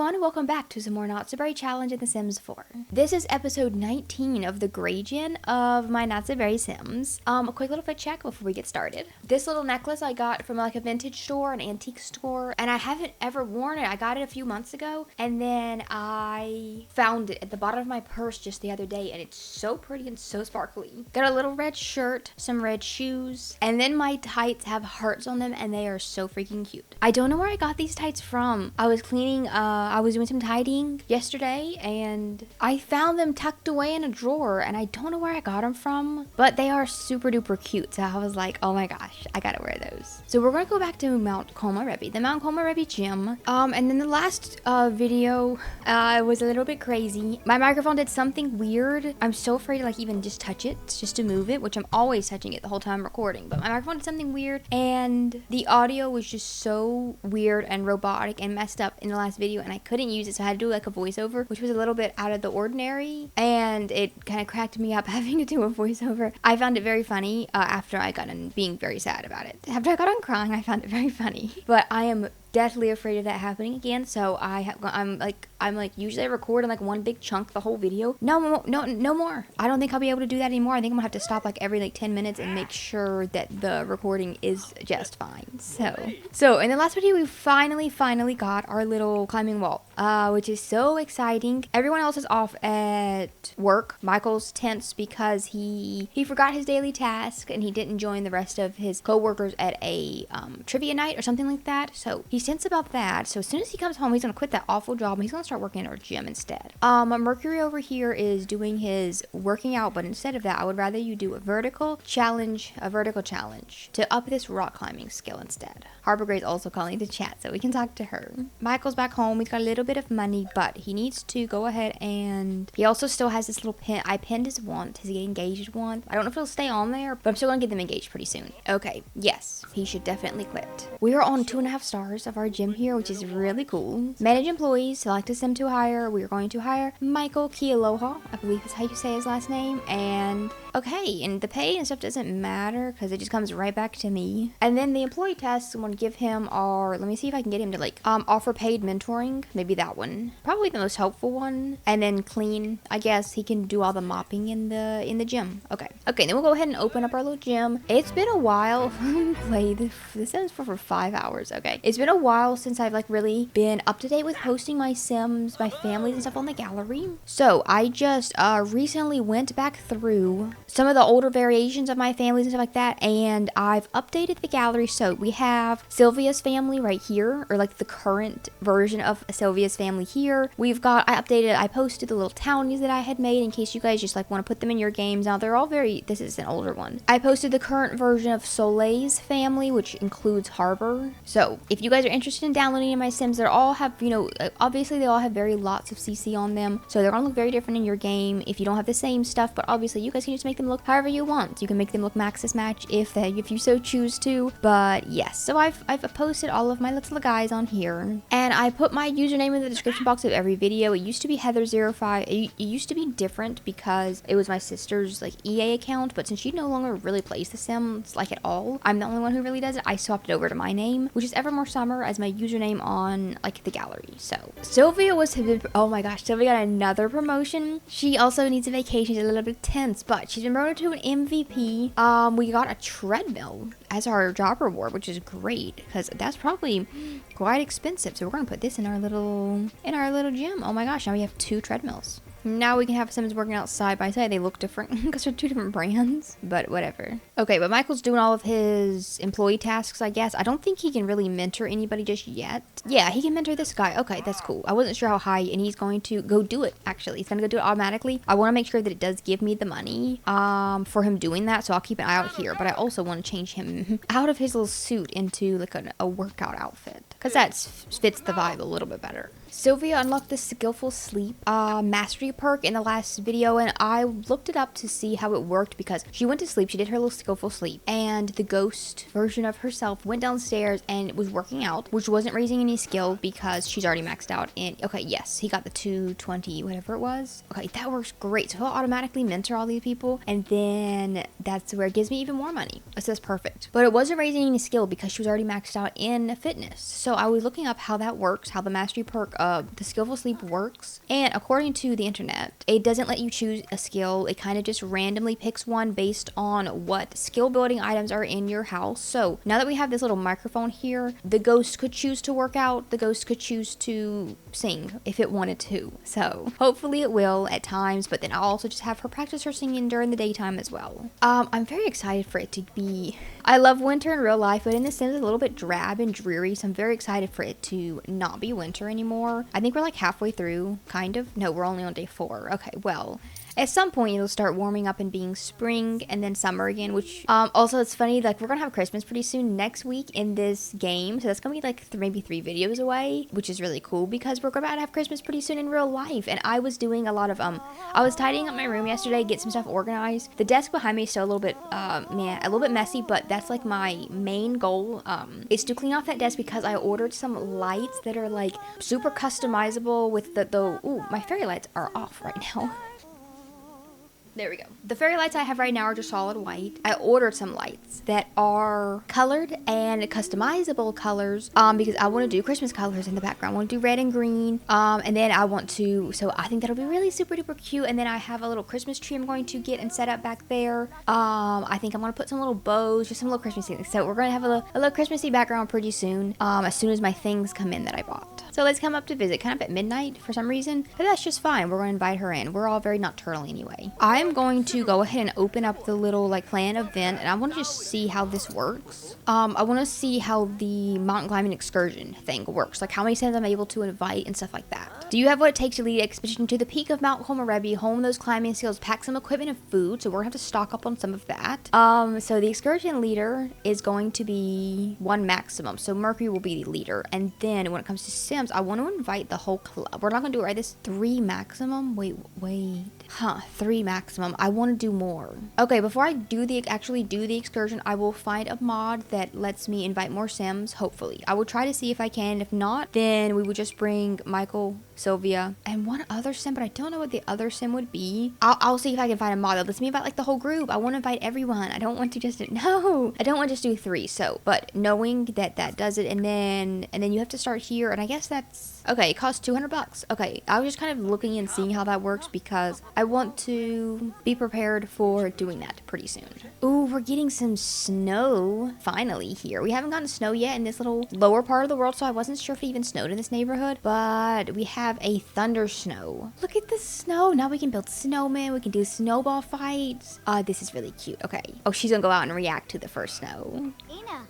everyone, welcome back to some more Not So Berry Challenge in The Sims 4. This is episode 19 of the gray gen of my Not So Berry Sims. A quick little fit check before we get started. This little necklace I got from like a vintage store, an antique store, and I haven't ever worn it. I got it a few months ago, and then I found it at the bottom of my purse just the other day, and it's so pretty and so sparkly. Got a little red shirt, some red shoes, and then my tights have hearts on them, and they are so freaking cute. I don't know where I got these tights from. I was cleaning, I was doing some tidying yesterday, and I found them tucked away in a drawer, and I don't know where I got them from, but they are super duper cute. So I was like, oh my gosh, I gotta wear those. So we're gonna go back to Mount Kohlrabi, the Mount Kohlrabi gym. And then the last video was a little bit crazy. My microphone did something weird. I'm so afraid to like even just touch it, just to move it, which I'm always touching it the whole time recording, but my microphone did something weird, and the audio was just so weird and robotic and messed up in the last video, and I couldn't use it, so I had to do like a voiceover, which was a little bit out of the ordinary, and it kind of cracked me up having to do a voiceover. I found it very funny after I got on being very sad about it. After I got on crying, I found it very funny, but I am deathly afraid of that happening again. So I'm like usually I record in like one big chunk the whole video. No more. I don't think I'll be able to do that anymore. I think I'm gonna have to stop like every like 10 minutes and make sure that the recording is just fine. So in the last video we finally got our little climbing wall, which is so exciting. Everyone else is off at work. Michael's tense because he forgot his daily task and he didn't join the rest of his co-workers at a trivia night or something like that. So he's tense about that. So as soon as he comes home, he's gonna quit that awful job and he's gonna start working at our gym instead. Mercury over here is doing his working out, but instead of that, I would rather you do a vertical challenge to up this rock climbing skill instead. Harbor Gray's also calling to chat, so we can talk to her. Michael's back home. He's got a little bit of money, but he needs to go ahead, and he also still has this little pin. I pinned his want, his get engaged want. I don't know if it'll stay on there, but I'm still gonna get them engaged pretty soon. Okay, yes, he should definitely quit. We are on 2.5 stars of our gym here, which is really cool. Manage employees, select a sim to hire. We are going to hire Michael Kialoha, I believe is how you say his last name, and okay, and the pay and stuff doesn't matter because it just comes right back to me. And then the employee tasks, I'm gonna give him our, let me see if I can get him to like offer paid mentoring, maybe that one, probably the most helpful one. And then clean, I guess he can do all the mopping in the gym. Okay, then we'll go ahead and open up our little gym. It's been a while. Played the Sims for 5 hours. Okay, it's been a while since I've like really been up to date with posting my Sims, my families and stuff on the gallery. So I just recently went back through some of the older variations of my families and stuff like that, and I've updated the gallery. So we have Sylvia's family right here, or like the current version of Sylvia's family here. I posted the little townies that I had made in case you guys just like want to put them in your games. Now they're all this is an older one. I posted the current version of Soleil's family, which includes Harbor. So if you guys are interested in downloading my Sims, they all have, obviously they all have lots of CC on them, so they're gonna look very different in your game if you don't have the same stuff, but obviously you guys can just make them look however you want. You can make them look Maxis match if you so choose to. But yes, so I've posted all of my little guys on here, and I put my username in the description box of every video. It used to be Heather05. It used to be different because it was my sister's like EA account, but since she no longer really plays The Sims like at all, I'm the only one who really does it. I swapped it over to my name, which is evermoresummer, as my username on like the gallery. So Sylvia oh my gosh, Sylvia got another promotion. She also needs a vacation. She's a little bit tense, but she's been promoted to an MVP. We got a treadmill as our job reward, which is great because that's probably quite expensive. So we're gonna put this in our little gym. Oh my gosh, now we have 2 treadmills. Now we can have Sims working out side by side. They look different because they're 2 different brands, but whatever. Okay, but Michael's doing all of his employee tasks, I guess. I don't think he can really mentor anybody just yet. Yeah, he can mentor this guy. Okay, that's cool. I wasn't sure how high, and he's going to go do it, actually. He's going to go do it automatically. I want to make sure that it does give me the money for him doing that, so I'll keep an eye out here, but I also want to change him out of his little suit into like a workout outfit because that fits the vibe a little bit better. Sylvia unlocked the skillful sleep mastery perk in the last video, and I looked it up to see how it worked because she went to sleep, she did her little skillful sleep, and the ghost version of herself went downstairs and was working out, which wasn't raising any skill because she's already maxed out. And okay, yes, he got the 220 whatever it was. Okay, that works great. So he'll automatically mentor all these people, and then that's where it gives me even more money. So that's perfect. But it wasn't raising any skill because she was already maxed out in fitness. So I was looking up how that works, how the mastery perk of the skillful sleep works. And according to the internet, it doesn't let you choose a skill. It kind of just randomly picks one based on what skill building items are in your house. So now that we have this little microphone here, the ghost could choose to work out. The ghost could choose to sing if it wanted to. So hopefully it will at times, but then I'll also just have her practice her singing during the daytime as well. I'm very excited for it to be... I love winter in real life, but in The Sims it's a little bit drab and dreary, so I'm very excited for it to not be winter anymore. I think we're like halfway through, kind of. No, we're only on day 4. Okay, well... At some point, it'll start warming up and being spring and then summer again, which also it's funny, like we're going to have Christmas pretty soon next week in this game. So that's going to be like maybe 3 videos away, which is really cool because we're about to have Christmas pretty soon in real life. And I was doing a lot of, I was tidying up my room yesterday, get some stuff organized. The desk behind me is still a little bit, a little bit messy, but that's like my main goal, is to clean off that desk because I ordered some lights that are like super customizable with ooh, my fairy lights are off right now. There we go. The fairy lights I have right now are just solid white. I ordered some lights that are colored and customizable colors because I want to do Christmas colors in the background. I want to do red and green and then I want to, so I think that'll be really super duper cute. And then I have a little Christmas tree I'm going to get and set up back there. I think I'm going to put some little bows, just some little Christmas things. So we're going to have a little Christmassy background pretty soon as soon as my things come in that I bought. So let's come up to visit kind of at midnight for some reason, but that's just fine. We're going to invite her in. We're all very nocturnal anyway. I'm going to go ahead and open up the little like plan event, and I want to just see how this works. I want to see how the mountain climbing excursion thing works, like how many times I'm able to invite and stuff like that. Do you have what it takes to lead an expedition to the peak of Mount Komorebi, home those climbing skills, pack some equipment and food? So we're gonna have to stock up on some of that. So the excursion leader is going to be 1 maximum, so Mercury will be the leader. And then when it comes to Sims, I want to invite the whole club. We're not gonna do it right this 3 maximum. Wait, 3 maximum. I want to do more. Okay, before I actually do the excursion, I will find a mod that lets me invite more Sims, hopefully. I will try to see if I can. If not, then we would just bring Michael, Sylvia, and one other Sim, but I don't know what the other Sim would be. I'll see if I can find a mod that lets me invite like the whole group. I want to invite everyone. I don't want to just no. I don't want to just do 3. So, but knowing that does it, and then you have to start here, and I guess that's okay. It costs $200. Okay, I was just kind of looking and seeing how that works because I want to be prepared for doing that pretty soon. Ooh, we're getting some snow finally here. We haven't gotten snow yet in this little lower part of the world, so I wasn't sure if it even snowed in this neighborhood, but we have a thunder snow. Look at the snow. Now we can build snowmen. We can do snowball fights. This is really cute. Okay. Oh, she's gonna go out and react to the first snow. Ina.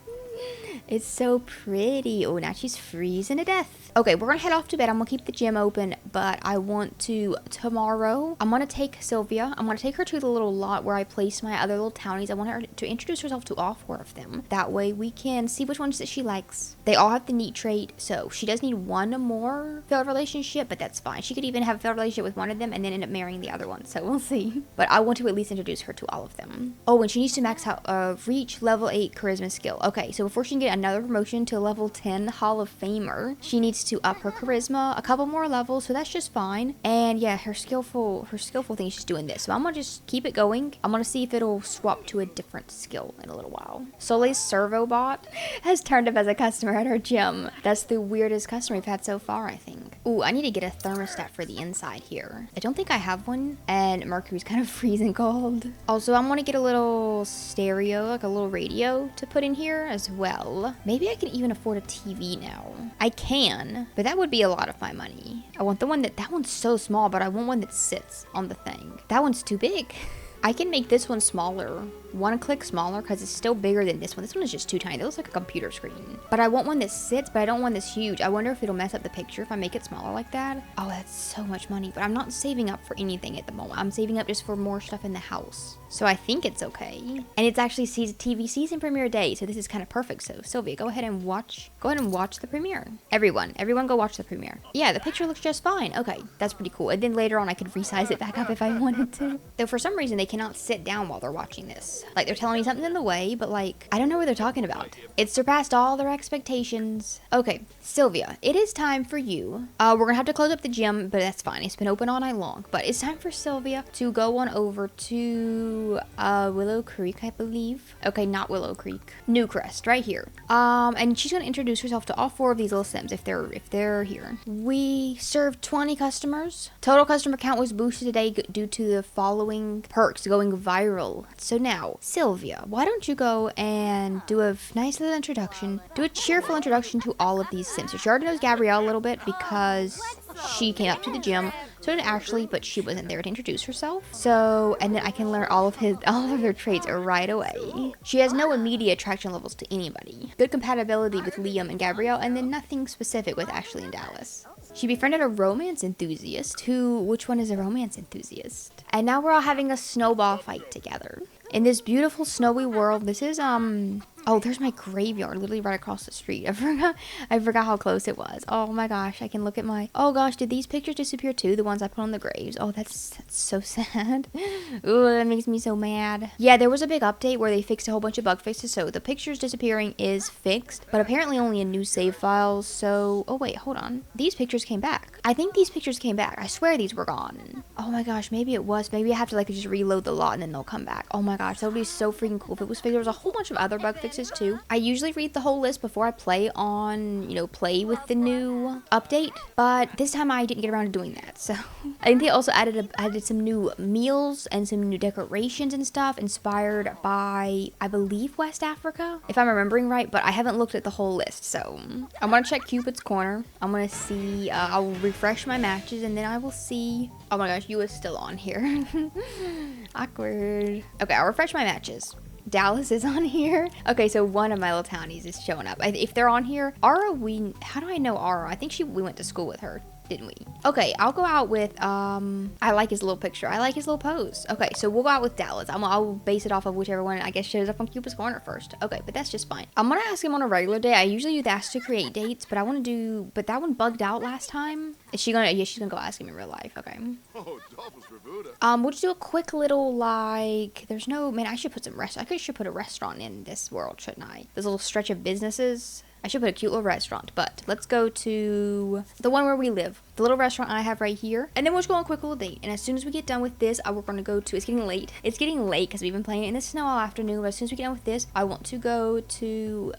It's so pretty. Oh, now she's freezing to death. Okay, we're gonna head off to bed. I'm gonna keep the gym open, but I want to, tomorrow, I'm gonna take Sylvia. I'm gonna take her to the little lot where I place my other little townies. I want her to introduce herself to all 4 of them. That way we can see which ones that she likes. They all have the neat trait, so she does need 1 more failed relationship, but that's fine. She could even have a failed relationship with one of them and then end up marrying the other one, so we'll see. But I want to at least introduce her to all of them. Oh, and she needs to max out reach level 8 charisma skill. Okay, so before she can get another promotion to level 10 Hall of Famer, she needs to up her charisma a couple more levels, so that's just fine. And yeah, her skillful thing is just doing this, so I'm gonna just keep it going. I'm gonna see if it'll swap to a different skill in a little while. Soleil's servo bot has turned up as a customer at our gym. That's the weirdest customer we've had so far, I think. Ooh, I need to get a thermostat for the inside here. I don't think I have one, and Mercury's kind of freezing cold. Also, I'm gonna get a little stereo, like a little radio to put in here as well. Maybe I can even afford a TV now. I can, but that would be a lot of my money. I want the one that one's so small, but I want one that sits on the thing. That one's too big. I can make this one smaller. 1 click smaller because it's still bigger than this one. This one is just too tiny. It looks like a computer screen. But I want one that sits, but I don't want this huge. I wonder if it'll mess up the picture if I make it smaller like that. Oh, that's so much money. But I'm not saving up for anything at the moment. I'm saving up just for more stuff in the house. So I think it's okay. And it's actually TV season premiere day, so this is kind of perfect. So Sylvia, go ahead and watch the premiere. Everyone go watch the premiere. Yeah, the picture looks just fine. Okay, that's pretty cool. And then later on I could resize it back up if I wanted to. Though for some reason they cannot sit down while they're watching this. Like, they're telling me something in the way, but like, I don't know what they're talking about. It surpassed all their expectations. Okay, Sylvia, it is time for you. We're gonna have to close up the gym, but that's fine. It's been open all night long. But it's time for Sylvia to go on over to Willow Creek, I believe. Okay, not Willow Creek. Newcrest, right here. And she's gonna introduce herself to all 4 of these little Sims if they're here. We served 20 customers. Total customer count was boosted today due to the following perks going viral. So now, Sylvia, why don't you go and do a nice little introduction, do a cheerful introduction to all of these Sims. So she already knows Gabrielle a little bit because she came up to the gym. So did Ashley, but she wasn't there to introduce herself. So, and then I can learn all of their traits right away. She has no immediate attraction levels to anybody. Good compatibility with Liam and Gabrielle, and then nothing specific with Ashley and Dallas. She befriended a romance enthusiast which one is a romance enthusiast? And now we're all having a snowball fight together. In this beautiful snowy world, this is, oh, there's my graveyard literally right across the street. I forgot how close it was. Oh my gosh, I can look at oh gosh, did these pictures disappear too? The ones I put on the graves. Oh, that's so sad. Ooh, that makes me so mad. Yeah, there was a big update where they fixed a whole bunch of bug fixes, so the pictures disappearing is fixed, but apparently only in new save files, so, oh wait, hold on. These pictures came back. I think these pictures came back. I swear these were gone. Oh my gosh, maybe it was. Maybe I have to like just reload the lot and then they'll come back. Oh my gosh, that would be so freaking cool if it was fixed. There was a whole bunch of other bug fixes too. I usually read the whole list before I play with the new update, but this time I didn't get around to doing that. So I think they also added some new meals and some new decorations and stuff inspired by, I believe, West Africa, if I'm remembering right, but I haven't looked at the whole list. So I'm gonna check Cupid's Corner. I'm gonna see, I'll refresh my matches and then I will see. Oh my gosh, you is still on here. Awkward. Okay, I'll refresh my matches. Dallas is on here. Okay, so one of my little townies is showing up. If they're on here, Aura, how do I know Aura? I think we went to school with her, didn't we? Okay, I'll go out with, I like his little picture. I like his little pose. Okay, so we'll go out with Dallas. I'll base it off of whichever one, I guess, shows up on Cupid's Corner first. Okay, but that's just fine. I'm gonna ask him on a regular day. I usually do the ask to create dates, but but that one bugged out last time. Is she gonna, yeah, she's gonna go ask him in real life. Okay. We'll just do a quick little, like, there's no, man, I should put I should put a restaurant in this world, shouldn't I? This little stretch of businesses. I should put a cute little restaurant, but let's go to the one where we live. The little restaurant I have right here. And then we'll just go on a quick little date. And as soon as we get done with this, we're going to go to, it's getting late. It's getting late because we've been playing it in the snow all afternoon. But as soon as we get done with this, I want to go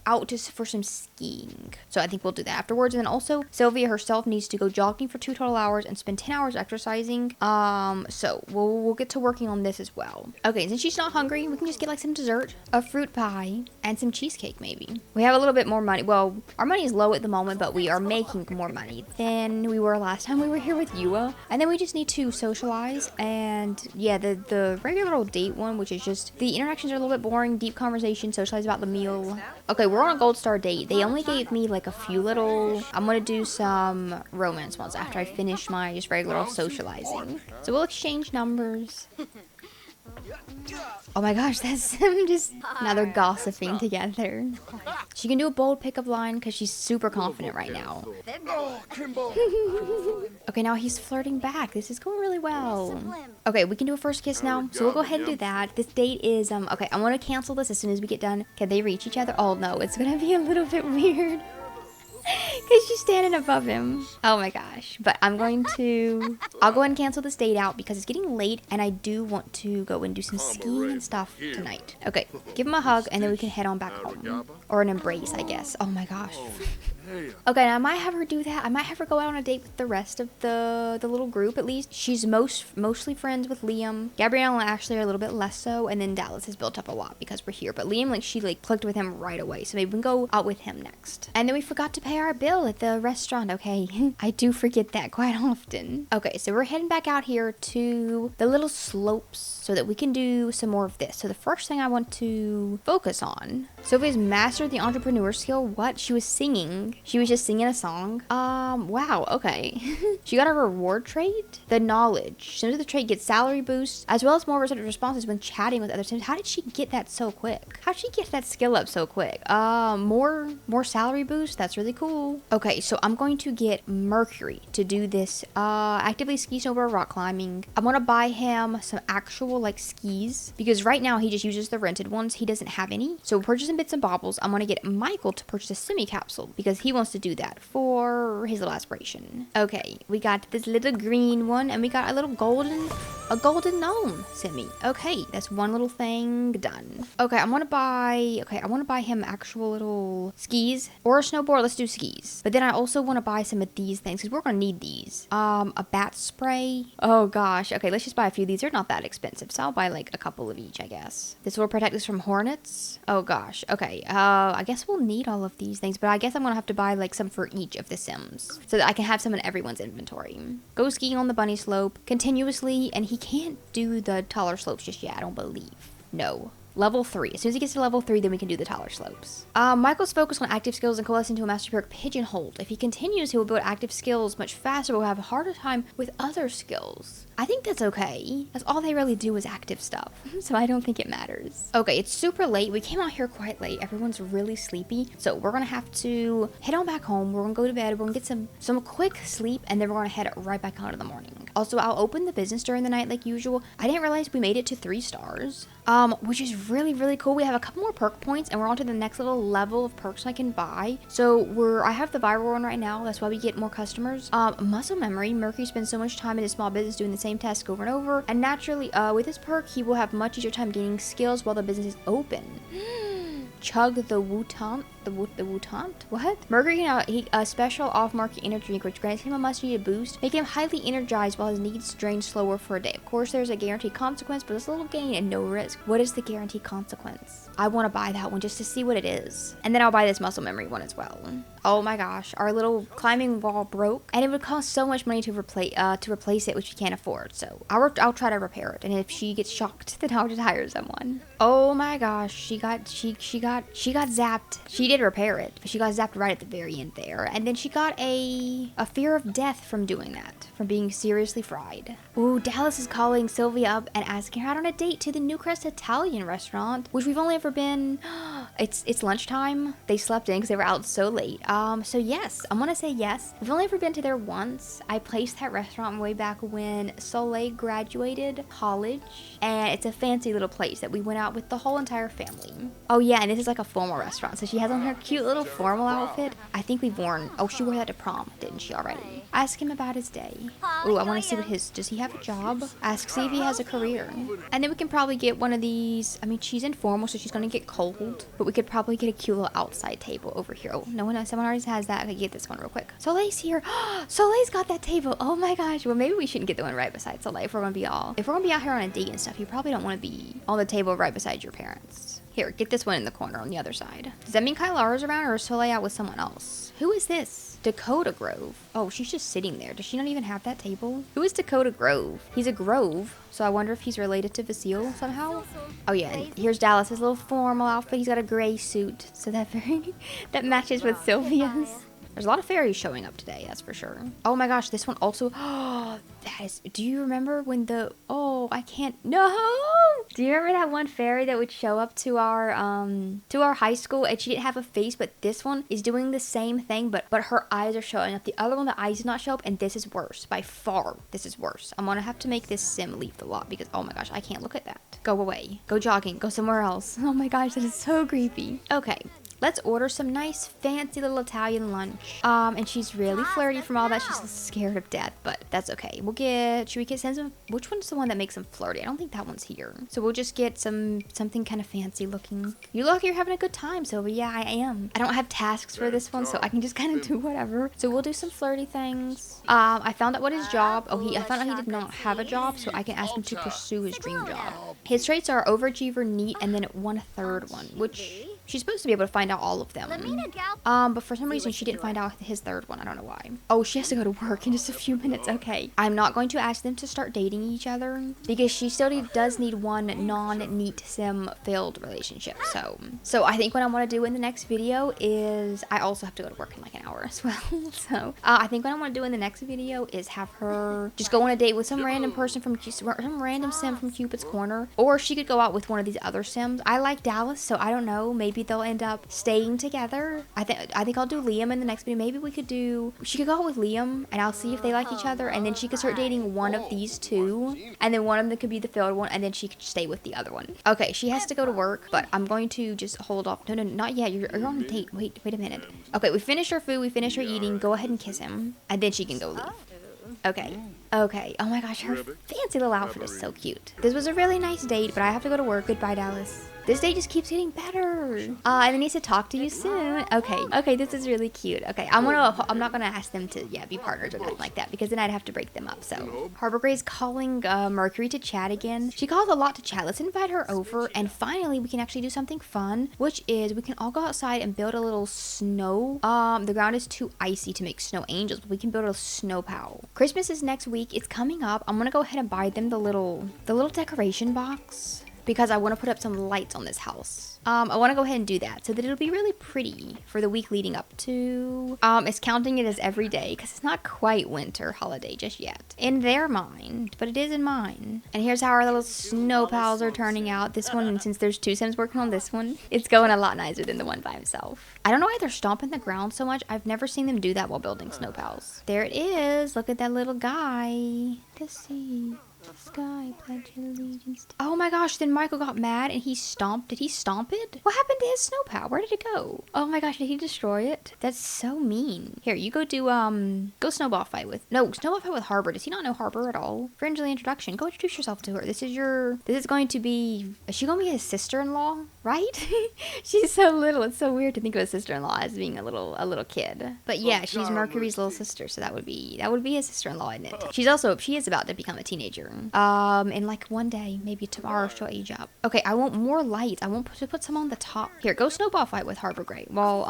out just for some skiing. So I think we'll do that afterwards. And then also, Sylvia herself needs to go jogging for 2 total hours and spend 10 hours exercising. So we'll get to working on this as well. Okay, since she's not hungry, we can just get like some dessert, a fruit pie, and some cheesecake maybe. We have a little bit more money. Well, our money is low at the moment, but we are making more money than we were last time we were here with Yua. And then we just need to socialize. And yeah, the regular old date one, which is just the interactions are a little bit boring, deep conversation, socialize about the meal. Okay, we're on a gold star date. They only gave me like a few little, I'm gonna do some romance ones after I finish my just regular old socializing. So we'll exchange numbers. Oh my gosh, that's them just, now they're gossiping together. She can do a bold pickup line because she's super confident right now. Okay, now he's flirting back. This is going really well. Okay, we can do a first kiss now. So we'll go ahead and do that. This date is, okay, I'm going to cancel this as soon as we get done. Can they reach each other? Oh no, it's going to be a little bit weird. Because she's standing above him. Oh my gosh. But I'll go ahead and cancel this date out because it's getting late and I do want to go and do some skiing and stuff tonight. Okay, give him a hug and then we can head on back home. Or an embrace, I guess. Oh my gosh. Okay, now I might have her do that. I might have her go out on a date with the rest of the little group at least. She's mostly friends with Liam. Gabrielle and Ashley are a little bit less so. And then Dallas has built up a lot because we're here. But Liam, she clicked with him right away. So maybe we can go out with him next. And then we forgot to pay our bill at the restaurant. Okay, I do forget that quite often. Okay, so we're heading back out here to the little slopes so that we can do some more of this. So the first thing I want to focus on, Sylvia's mastered the entrepreneur skill. What? She was singing. She was just singing a song. Wow, okay. She got a reward trait. The knowledge. Sims with the trait gets salary boosts, as well as more receptive responses when chatting with other Sims. How did she get that so quick? How'd she get that skill up so quick? More salary boost. That's really cool. Okay, so I'm going to get Mercury to do this, actively ski, snowboard, rock climbing. I'm gonna buy him some actual, like, skis, because right now he just uses the rented ones. He doesn't have any. So purchasing bits and baubles. I'm gonna get Michael to purchase a semi-capsule, because he wants to do that for his little aspiration. Okay, we got this little green one, and we got a little golden gnome semi. Okay, that's one little thing done. Okay, I want to buy him actual little skis or a snowboard. Let's do skis. But then I also want to buy some of these things, because we're gonna need these. A bat spray. Oh gosh. Okay, let's just buy a few of these. They're not that expensive, so I'll buy like a couple of each, I guess. This will protect us from hornets. Oh gosh. Okay. I guess we'll need all of these things, but I guess I'm gonna have to buy like some for each of the Sims, so that I can have some in everyone's inventory. Go skiing on the bunny slope continuously, and he can't do the taller slopes just yet, I don't believe. No. Level 3. As soon as he gets to level 3, then we can do the taller slopes. Michael's focused on active skills and coalescing into a master perk pigeonholed. If he continues, he will build active skills much faster, but will have a harder time with other skills. I think that's okay. That's all they really do is active stuff. So I don't think it matters. Okay, it's super late. We came out here quite late. Everyone's really sleepy. So we're gonna have to head on back home. We're gonna go to bed. We're gonna get some quick sleep, and then we're gonna head right back out in the morning. Also, I'll open the business during the night like usual. I didn't realize we made it to 3 stars. Which is really, really cool. We have a couple more perk points, and we're on to the next little level of perks I can buy. So I have the viral one right now. That's why we get more customers. Muscle memory. Mercury spends so much time in his small business doing the same task over and over. And naturally, with this perk, he will have much easier time gaining skills while the business is open. Chug the Wootant. The Wootant? What? Mercury can a special off-market energy drink, which grants him a much-needed boost, making him highly energized while his needs drain slower for a day. Of course, there's a guaranteed consequence, but it's a little gain and no risk. What is the guaranteed consequence? I want to buy that one just to see what it is. And then I'll buy this muscle memory one as well. Oh my gosh, our little climbing wall broke, and it would cost so much money to replace it, which we can't afford. So I'll try to repair it, and if she gets shocked, then I'll just hire someone. Oh my gosh, she got zapped. She did repair it, but she got zapped right at the very end there, and then she got a fear of death from doing that, from being seriously fried. Ooh, Dallas is calling Sylvia up and asking her out on a date to the Newcrest Italian restaurant, which we've only ever been. It's lunchtime. They slept in because they were out so late. So yes, I'm gonna say yes. We've only ever been to there once. I placed that restaurant way back when Soleil graduated college, and it's a fancy little place that we went out with the whole entire family. Oh yeah, and this is like a formal restaurant, so she has on her cute little formal outfit. I think we've worn, oh, she wore that to prom, didn't she already? Ask him about his day. Ooh, I want to see what does he have a job? See if he has a career. And then we can probably get one of these. I mean, she's informal, so she's gonna get cold, but we could probably get a cute little outside table over here. Oh, no one else, someone already has that. I could get this one real quick. Soleil's here. Soleil's got that table. Oh my gosh. Well, maybe we shouldn't get the one right beside Soleil if we're gonna be out here on a date and stuff. You probably don't want to be on the table right beside your parents. Here, get this one in the corner on the other side. Does that mean Kylara's around, or is Soleil out with someone else? Who is this? Dakota Grove. Oh, she's just sitting there. Does she not even have that table? Who is Dakota Grove? He's a Grove, so I wonder if he's related to Vasile somehow. Oh yeah, and here's Dallas, his little formal outfit. He's got a gray suit, so that matches with Sylvia's. There's a lot of fairies showing up today, that's for sure. Oh my gosh, this one also. Do you remember when I can't. No! Do you remember that one fairy that would show up to our high school, and she didn't have a face, but this one is doing the same thing, but her eyes are showing up. The other one, the eyes did not show up, and this is worse. By far, this is worse. I'm gonna have to make this sim leave the lot, because oh my gosh, I can't look at that. Go away. Go jogging. Go somewhere else. Oh my gosh, that is so creepy. Okay. Let's order some nice, fancy little Italian lunch. And she's really flirty from all that. She's scared of death, but that's okay. Which one's the one that makes them flirty? I don't think that one's here. So we'll just get something kind of fancy looking. You look like you're having a good time, Sylvia. Yeah, I am. I don't have tasks for this one, so I can just kind of do whatever. So we'll do some flirty things. I found out what his job. I found out he did not have a job, so I can ask him to pursue his dream job. His traits are overachiever, neat, and then 1/3 one, which She's supposed to be able to find out all of them. But for some reason she didn't find out his third one. I don't know why. Oh, she has to go to work in just a few minutes. Okay. I'm not going to ask them to start dating each other because she still does need one non-neat sim filled relationship. So I think what I want to do in the next video is, I also have to go to work in like an hour as well. So I think what I want to do in the next video is have her just go on a date with some random person from some random sim from Cupid's Corner, or she could go out with one of these other sims. I like Dallas, so I don't know, maybe they'll end up staying together. I think I'll do Liam in the next video. Maybe she could go out with Liam and I'll see if they like each other, and then she could start dating one of these two, and then one of them could be the failed one, and then she could stay with the other one. Okay, she has to go to work, but I'm going to just hold off. No, not yet. You're on a date. Wait a minute. Okay, we finished our food, we finished our eating. Go ahead and kiss him, and then she can go leave. Okay. Oh my gosh, her fancy little outfit is so cute. This was a really nice date, but I have to go to work. Goodbye, Dallas. This day just keeps getting better. And I need to talk to you soon. Okay, this is really cute. Okay, I'm not gonna ask them to be partners or nothing like that, because then I'd have to break them up. So Harbor Gray's calling Mercury to chat again. She calls a lot to chat. Let's invite her over, and finally we can actually do something fun, which is we can all go outside and build a little snow. The ground is too icy to make snow angels, but we can build a snow pal. Christmas is next week. It's coming up. I'm gonna go ahead and buy them the little decoration box, because I want to put up some lights on this house. I want to go ahead and do that so that it'll be really pretty for the week leading up to. It's counting it as every day because it's not quite winter holiday just yet in their mind, but it is in mine. And here's how our little snow pals are turning out. This one, since there's two sims working on this one, it's going a lot nicer than the one by himself. I don't know why they're stomping the ground so much. I've never seen them do that while building snow pals. There it is. Look at that little guy. To see the sky, pledge allegiance to... Oh my gosh, then Michael got mad and he stomped. Did he stomp it? What happened to his snow pal? Where did it go? Oh my gosh, did he destroy it? That's so mean. Here, you go do, go snowball fight with... No, snowball fight with Harbor. Does he not know Harbor at all? Friendly introduction. Go introduce yourself to her. This is going to be... Is she going to be his sister-in-law? Right? She's so little. It's so weird to think of a sister-in-law as being a little kid. But yeah, she's Mercury's little sister, so that would be his sister-in-law, isn't it? She is about to become a teenager. In like one day, maybe tomorrow, she'll age up. Okay, I want more lights. I want to put some on the top. Here, go snowball fight with Harbor Gray while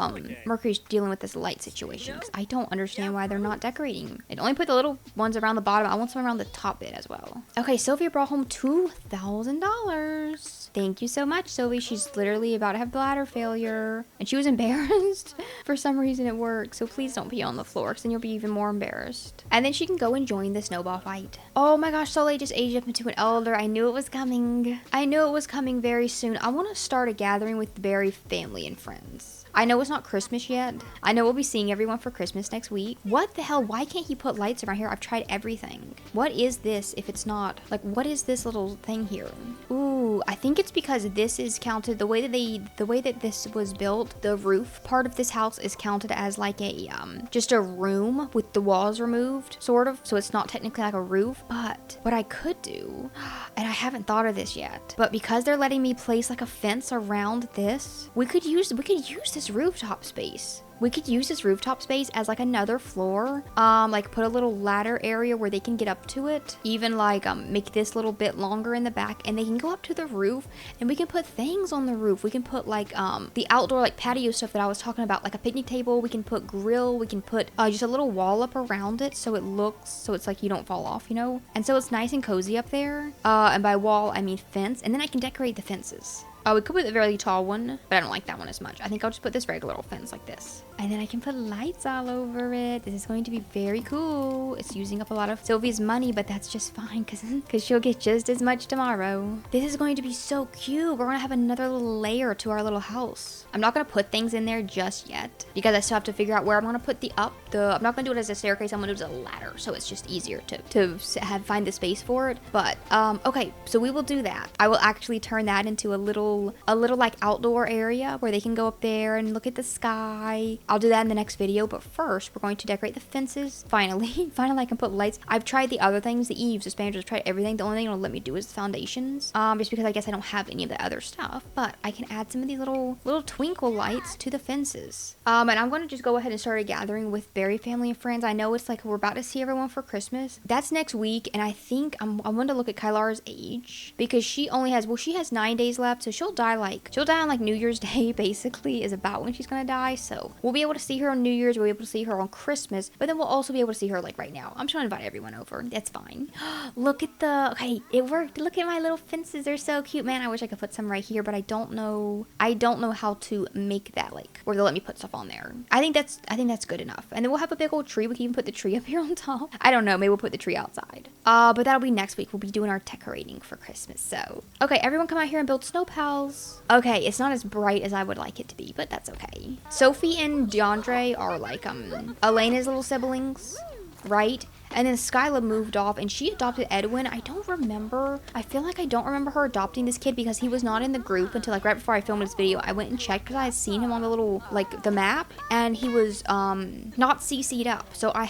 Mercury's dealing with this light situation, because I don't understand why they're not decorating. They only put the little ones around the bottom. I want some around the top bit as well. Okay, Sylvia brought home $2,000. Thank you so much, Sylvia. She's literally about to have bladder failure, and she was embarrassed for some reason at work, so please don't pee on the floor, because then you'll be even more embarrassed. And then she can go and join the snowball fight. Oh my gosh, Soleil just aged up into an elder. I knew it was coming. I knew it was coming very soon. I want to start a gathering with the Berry family and friends. I know it's not Christmas yet. I know we'll be seeing everyone for Christmas next week. What the hell? Why can't he put lights around here? I've tried everything. What is this if it's not? Like, what is this little thing here? Ooh, I think it's because this is counted, the way that this was built, the roof part of this house is counted as like a, just a room with the walls removed, sort of. So it's not technically like a roof, but what I could do, and I haven't thought of this yet, but because they're letting me place like a fence around this, we could use this rooftop space. We could use this rooftop space as like another floor, like put a little ladder area where they can get up to it, even like make this little bit longer in the back, and they can go up to the roof, and we can put things on the roof. We can put like the outdoor like patio stuff that I was talking about, like a picnic table. We can put grill. We can put just a little wall up around it so it's like you don't fall off, you know, and so it's nice and cozy up there. And by wall I mean fence, and then I can decorate the fences. We could put a very tall one, but I don't like that one as much. I think I'll just put this regular little fence like this. And then I can put lights all over it. This is going to be very cool. It's using up a lot of Sylvia's money, but that's just fine because she'll get just as much tomorrow. This is going to be so cute. We're going to have another little layer to our little house. I'm not going to put things in there just yet because I still have to figure out where I'm going to put I'm not going to do it as a staircase. I'm going to do it as a ladder, so it's just easier to find the space for it. But, okay, so we will do that. I will actually turn that into a little like outdoor area where they can go up there and look at the sky. I'll do that in the next video, but first we're going to decorate the fences. Finally I can put lights. I've tried the other things, the eaves, the spandrels, I've tried everything. The only thing it'll let me do is the foundations, just because I guess I don't have any of the other stuff, but I can add some of these little twinkle lights to the fences. And I'm going to just go ahead and start a gathering with Berry family and friends. I know it's like we're about to see everyone for Christmas. That's next week, and I think I'm going to look at Kylar's age because she has 9 days left, so she'll die on like New Year's Day, basically, is about when she's gonna die. So we'll be able to see her on New Year's, we'll be able to see her on Christmas, but then we'll also be able to see her like right now. I'm just gonna invite everyone over. That's fine. Look at okay, it worked. Look at my little fences. They're so cute, man. I wish I could put some right here, but I don't know how to make that, like, where they'll let me put stuff on there. I think that's good enough. And then we'll have a big old tree. We can even put the tree up here on top. I don't know. Maybe we'll put the tree outside. But that'll be next week. We'll be doing our decorating for Christmas. So, okay, everyone come out here and build snow pals. Okay, it's not as bright as I would like it to be, but that's okay. Sophie and DeAndre are like, Elena's little siblings, right? And then Skyla moved off and she adopted Edwin. I feel like I don't remember her adopting this kid because he was not in the group until like right before I filmed this video. I went and checked because I had seen him on the little, like, the map, and he was not CC'd up. So I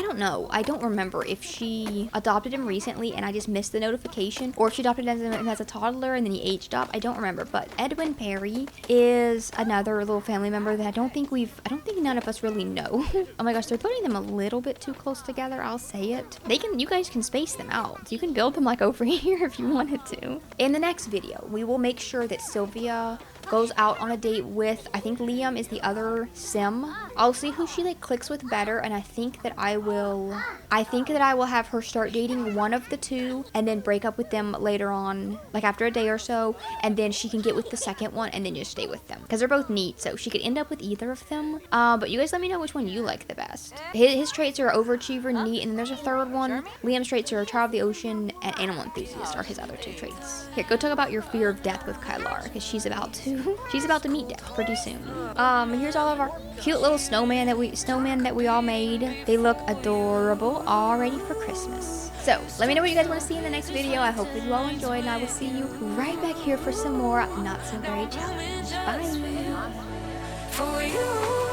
don't know. I don't remember if she adopted him recently and I just missed the notification, or if she adopted him as a toddler and then he aged up. I don't remember. But Edwin Perry is another little family member that I don't think none of us really know. Oh my gosh, they're putting them a little bit too close together. I'll say it. You guys can space them out. You can build them like over here if you wanted to. In the next video, we will make sure that Sylvia goes out on a date with, I think Liam is the other sim. I'll see who she like clicks with better, and I think that I will have her start dating one of the two and then break up with them later on, like after a day or so, and then she can get with the second one and then just stay with them because they're both neat, so she could end up with either of them. But you guys let me know which one you like the best. His traits are overachiever, neat, and then there's a third one. Liam's traits are a child of the ocean and animal enthusiast are his other two traits. Here, go talk about your fear of death with Kylar, because she's about to meet death pretty soon. And here's all of our cute little snowmen that we all made. They look adorable, all ready for Christmas. So let me know what you guys want to see in the next video. I hope that you all enjoyed, and I will see you right back here for some more Not So Very Challenge. Bye.